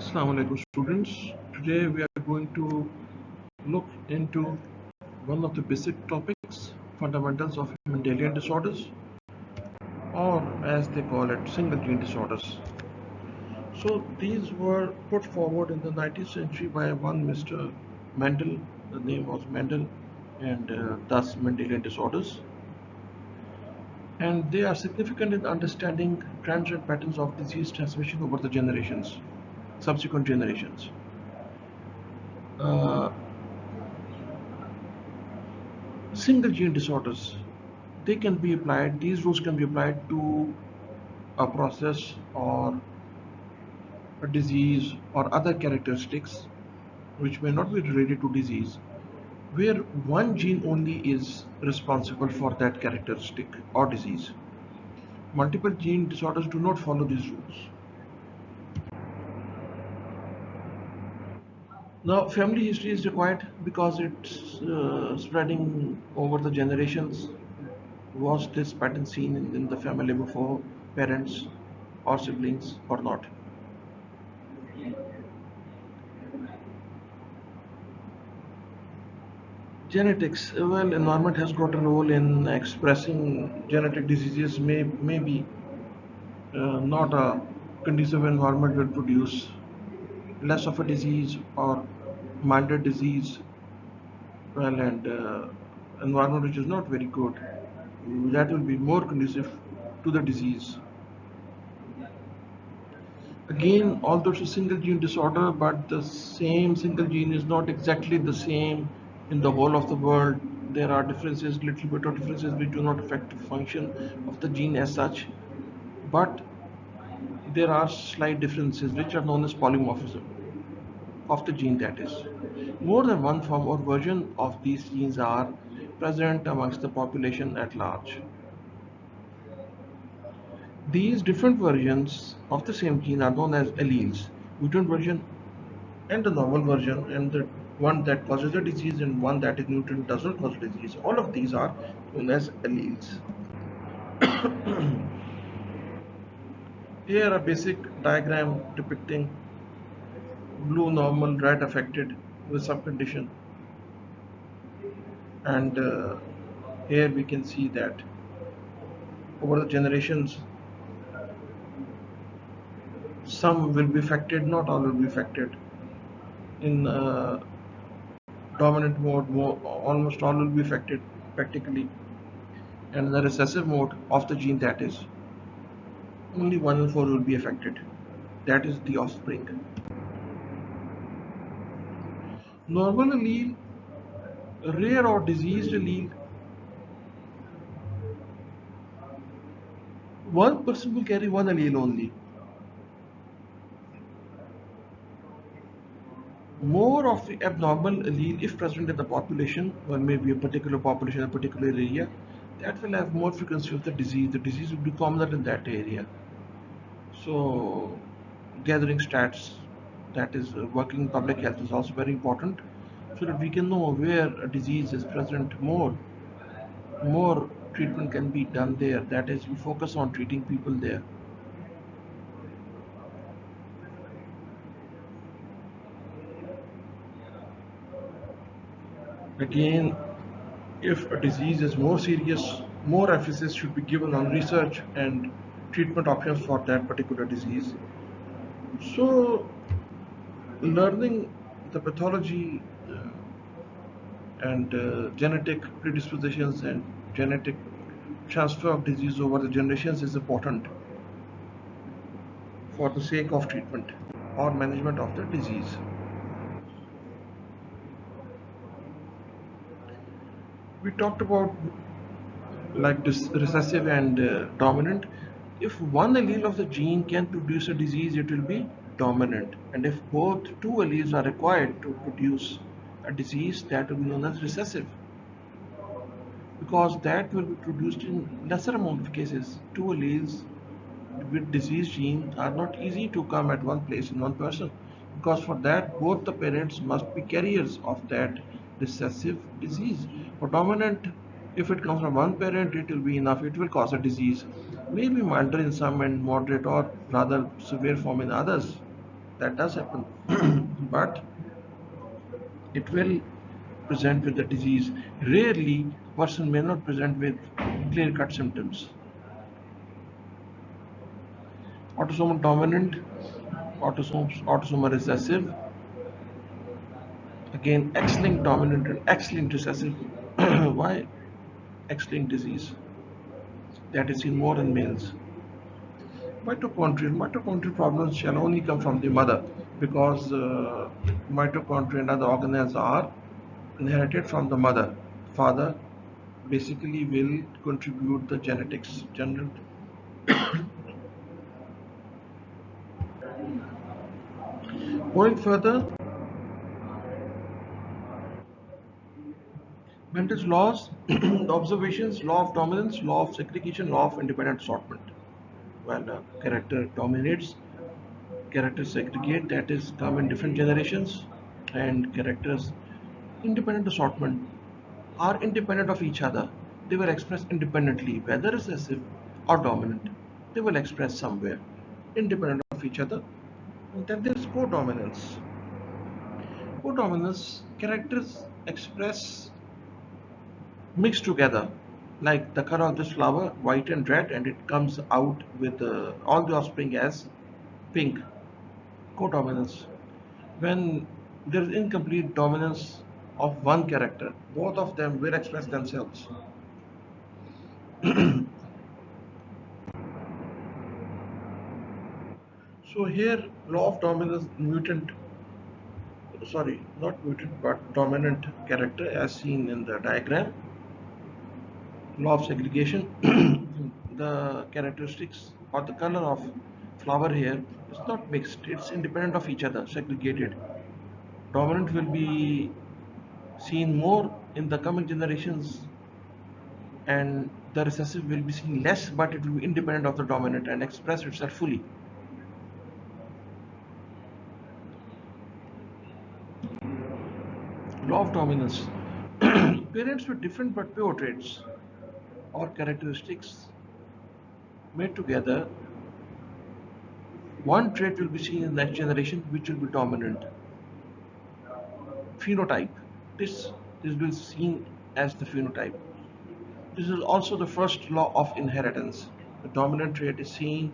Assalamu alaikum students. Today we are going to look into one of the basic topics, fundamentals of mendelian disorders, or as they call it, single gene disorders. So these were put forward in the 19th century by one Mr. Mendel. The name was Mendel, and thus Mendelian disorders. And they are significant in understanding trends and patterns of disease transmission over the generations, subsequent generations. Uh, Single gene disorders, they can be applied, these rules can be applied to a process or a disease or other characteristics which may not be related to disease, where one gene only is responsible for that characteristic or disease. Multiple gene disorders do not follow these rules. Now, family history is required because it's spreading over the generations. Was this pattern seen in the family before, parents or siblings or not? Genetics, well, environment has got a role in expressing genetic diseases. Maybe not a conducive environment will produce less of a disease or milder disease. Well, and environment which is not very good, that will be more conducive to the disease. Again, although it's a single gene disorder, but the same single gene is not exactly the same in the whole of the world. There are differences, little bit of differences which do not affect the function of the gene as such, but there are slight differences which are known as polymorphism of the gene, that is. More than one form or version of these genes are present amongst the population at large. These different versions of the same gene are known as alleles. Mutant version and the normal version, and the one that causes the disease and one that is mutant does not cause disease. All of these are known as alleles. Here a basic diagram depicting blue normal, red affected with some condition, and here we can see that over the generations some will be affected, not all will be affected. In dominant mode, almost all will be affected practically, and in the recessive mode of the gene, that is, only 1 in 4 will be affected. That is the offspring. Normal allele, rare or diseased allele, one person will carry one allele only. More of the abnormal allele, if present in the population, or maybe a particular population, a particular area, that will have more frequency of the disease. The disease will be commoner in that area. So, gathering stats, that is, working public health is also very important, so that we can know where a disease is present more treatment can be done there. That is, we focus on treating people there. Again, if a disease is more serious, more emphasis should be given on research and treatment options for that particular disease. So, learning the pathology and genetic predispositions and genetic transfer of disease over the generations is important for the sake of treatment or management of the disease. We talked about like this recessive and dominant. If one allele of the gene can produce a disease, it will be dominant, and if both two alleles are required to produce a disease, that will be known as recessive, because that will be produced in lesser amount of cases. Two alleles with disease gene are not easy to come at one place in one person, because for that both the parents must be carriers of that recessive disease. For dominant, if it comes from one parent, it will be enough. It will cause a disease, maybe milder in some and moderate or rather severe form in others. That does happen. But it will present with the disease. Rarely, person may not present with clear-cut symptoms. Autosomal dominant, autosomal recessive, again X-linked dominant and X-linked recessive. Why X-linked disease? That is seen more in males. Mitochondrial problems shall only come from the mother because mitochondria and other organelles are inherited from the mother. Father basically will contribute the genetics. Going further, Mendel's laws, observations, law of dominance, law of segregation, law of independent assortment. When a character dominates, characters segregate, that is, come in different generations, and characters independent assortment are independent of each other. They will express independently, whether recessive or dominant. They will express somewhere, independent of each other. And then there's codominance. Codominance characters express mixed together, like the color of this flower, white and red, and it comes out with all the offspring as pink. Codominance. When there is incomplete dominance of one character, both of them will express themselves. So here, law of dominance, mutant, sorry, not mutant, but dominant character as seen in the diagram. Law of segregation, the characteristics or the color of flower here is not mixed, it's independent of each other, segregated. Dominant will be seen more in the coming generations, and the recessive will be seen less, but it will be independent of the dominant and express itself fully. Law of dominance. Parents with different but pure traits or characteristics made together, one trait will be seen in the next generation which will be dominant. Phenotype. This will be seen as the phenotype. This is also the first law of inheritance. The dominant trait is seen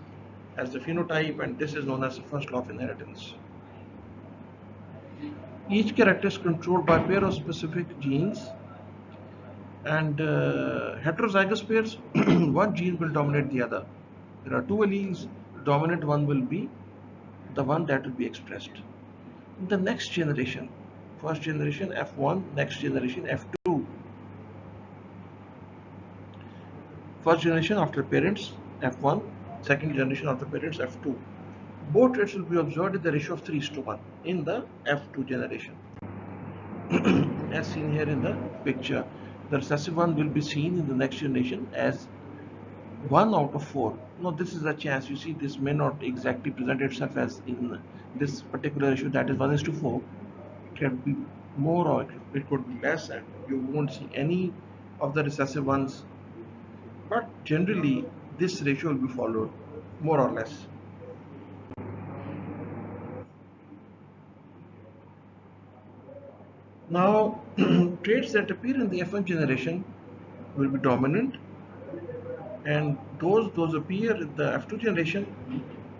as the phenotype, and this is known as the first law of inheritance. Each character is controlled by a pair of specific genes, and heterozygous pairs, one gene will dominate the other. There are two alleles, the dominant one will be the one that will be expressed. In the next generation, first generation F1, next generation F2. First generation after parents F1, second generation after parents F2. Both traits will be observed in the ratio of 3:1 in the F2 generation. As seen here in the picture, the recessive one will be seen in the next generation as 1 out of 4. Now this is a chance, you see this may not exactly present itself as in this particular ratio, that is 1:4. It can be more or it could be less, and you won't see any of the recessive ones, but generally this ratio will be followed more or less. Now traits that appear in the F1 generation will be dominant, and those appear in the F2 generation,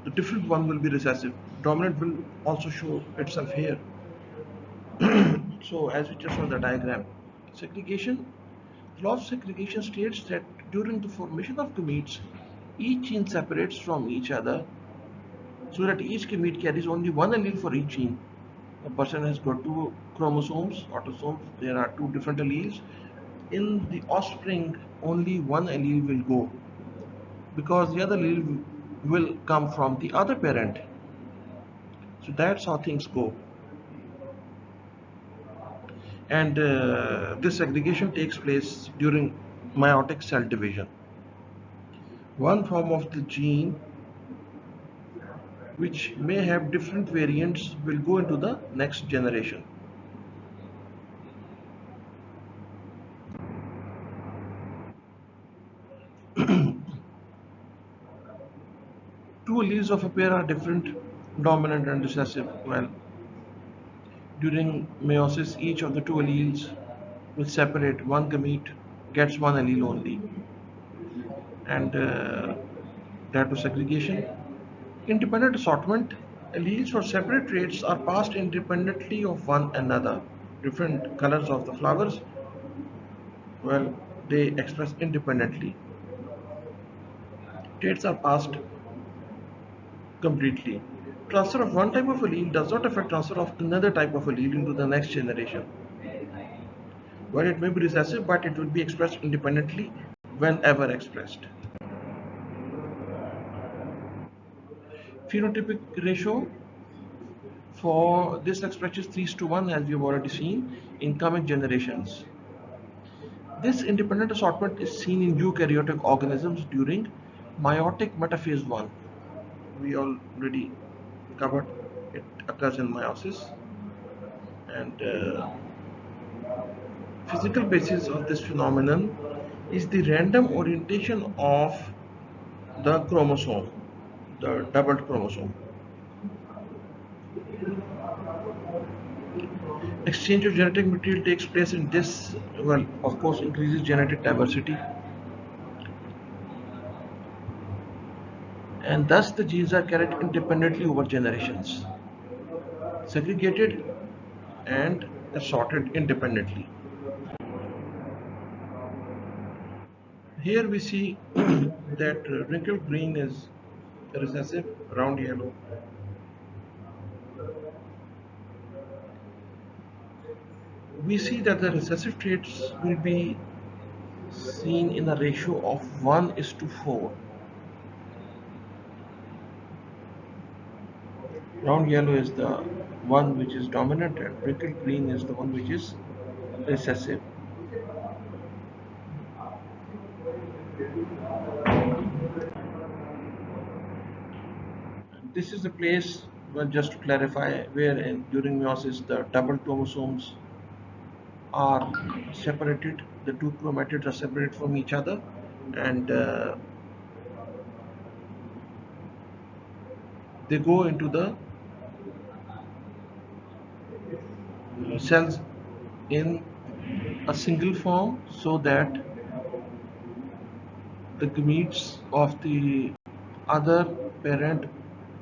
the different one will be recessive. Dominant will also show itself here. So as we just saw the diagram, segregation, the law of segregation states that during the formation of gametes, each gene separates from each other so that each gamete carries only one allele for each gene. A person has got two chromosomes, autosomes, there are two different alleles. In the offspring, only one allele will go because the other allele will come from the other parent. So that's how things go. And this segregation takes place during meiotic cell division. One form of the gene which may have different variants will go into the next generation. Two alleles of a pair are different. dominant and recessive. Well, during meiosis, each of the two alleles will separate. One gamete gets one allele only, and that was segregation. Independent assortment, alleles for separate traits are passed independently of one another. Different colors of the flowers, well, they express independently. Traits are passed completely. Transfer of one type of allele does not affect transfer of another type of allele into the next generation. Well, it may be recessive, but it will be expressed independently whenever expressed. Phenotypic ratio for this expression is 3 to 1, as we have already seen in coming generations. This independent assortment is seen in eukaryotic organisms during meiotic metaphase 1. We already covered it occurs in meiosis, and physical basis of this phenomenon is the random orientation of the chromosome, the doubled chromosome. Exchange of genetic material takes place in this, well, of course, increases genetic diversity, and thus the genes are carried independently over generations, segregated and assorted independently. Here we see that wrinkled green is recessive, round yellow. We see that the recessive traits will be seen in a ratio of 1 is to 4. Round yellow is the one which is dominant, and wrinkled green is the one which is recessive. This is the place, well, just to clarify, where during meiosis the double chromosomes are separated, the two chromatids are separated from each other, and they go into the cells in a single form, so that the gametes of the other parent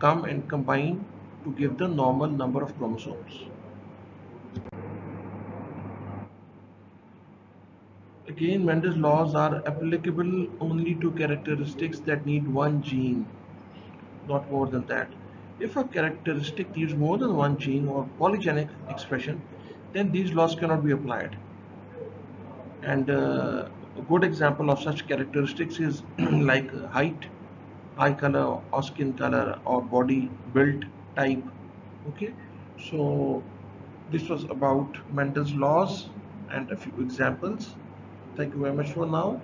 come and combine to give the normal number of chromosomes. Again, Mendel's laws are applicable only to characteristics that need one gene, not more than that. If a characteristic needs more than one gene or polygenic expression, then these laws cannot be applied. And a good example of such characteristics is like height, eye color, or skin color, or body build type. Okay, so this was about Mendel's laws and a few examples. Thank you very much for now.